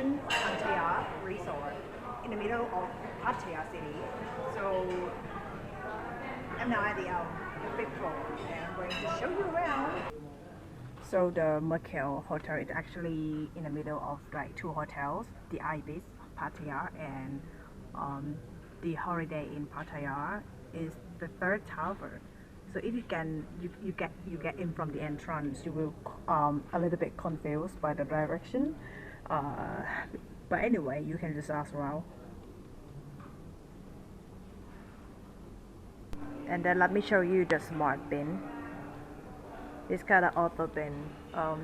Ocean Pattaya Resort in the middle of Pattaya city. So I'm now at the 5th floor and I'm going to show you around. So the Mercure Hotel is actually in the middle of like two hotels, the Ibis Pattaya and the Holiday Inn Pattaya is the third tower. So if you get in from the entrance, you will a little bit confused by the direction. But anyway, you can just ask around. And then let me show you the smart bin. It's kind of auto bin.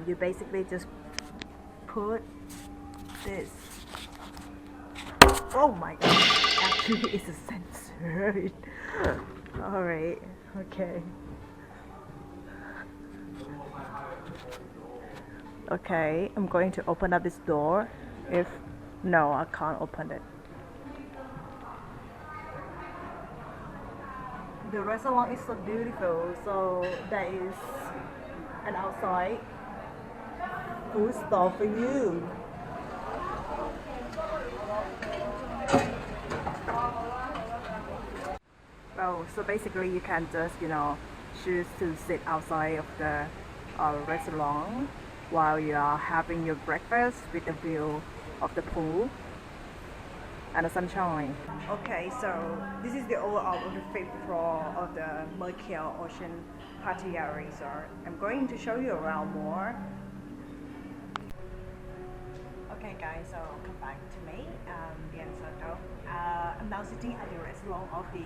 You basically just put this. Oh my god! Actually, it's a sensor. All right. Okay. Okay, I'm going to open up this door. No, I can't open it. The restaurant is so beautiful. So there is an outside food stall for you. Oh, so basically you can just, choose to sit outside of the restaurant while you are having your breakfast with the view of the pool and the sunshine. Okay, so this is the overall of the 5th floor of the Mercure Ocean Pattaya Resort. I'm going to show you around more. Okay guys, so come back to me, BNSODope. I'm now sitting at the restaurant of the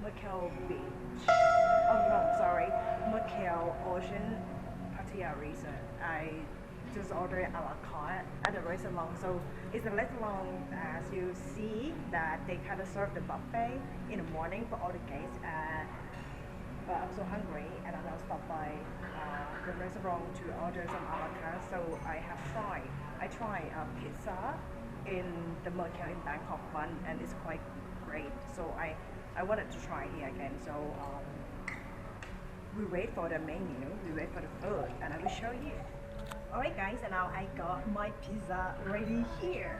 Mercure Beach. Oh no, sorry, Mercure Ocean Pattaya Resort. I just ordered a la carte at the restaurant. So it's a restaurant as you see that they kind of serve the buffet in the morning for all the guests. But I'm so hungry and I now stopped by the restaurant to order some a la carte. So I tried pizza in the Mercure in Bangkok one and it's quite great. So I wanted to try here again. So we wait for the menu, we wait for the food and I will show you. Alright guys, and now I got my pizza ready here.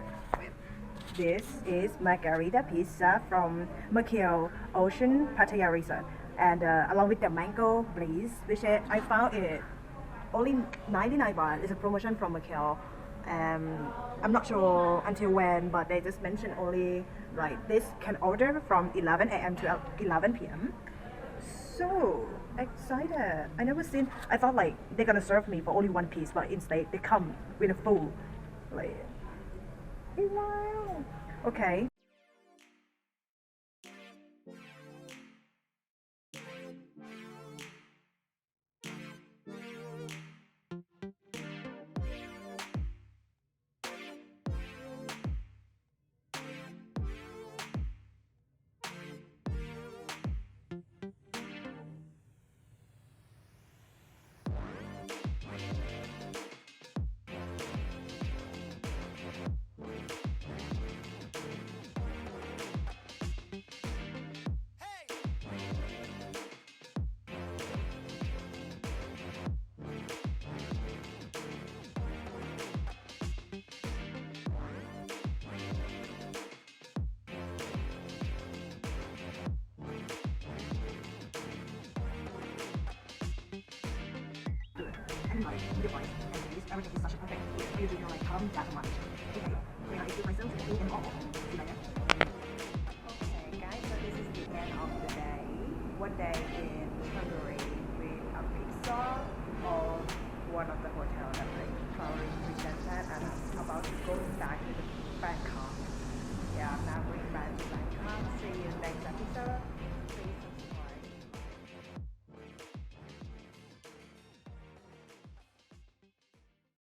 This is margarita pizza from Mercure Ocean Pattaya Resort. And along with the mango bliss, which I found it only 99 baht. It's a promotion from Mercure. I'm not sure until when, but they just mentioned only like this can order from 11 a.m. to 11 p.m. So excited! I thought like they're gonna serve me for only one piece, but instead they come with a full. Like, wow! Okay. And like the voice and this, everything is such a perfect food. I usually like come that much. Okay, when I do myself to eat and all. See like that. Okay guys, so this is the end of the day. One day in Hungary with a pizza or one of the hotel that I currently presented and I'm about to go back to Bangkok.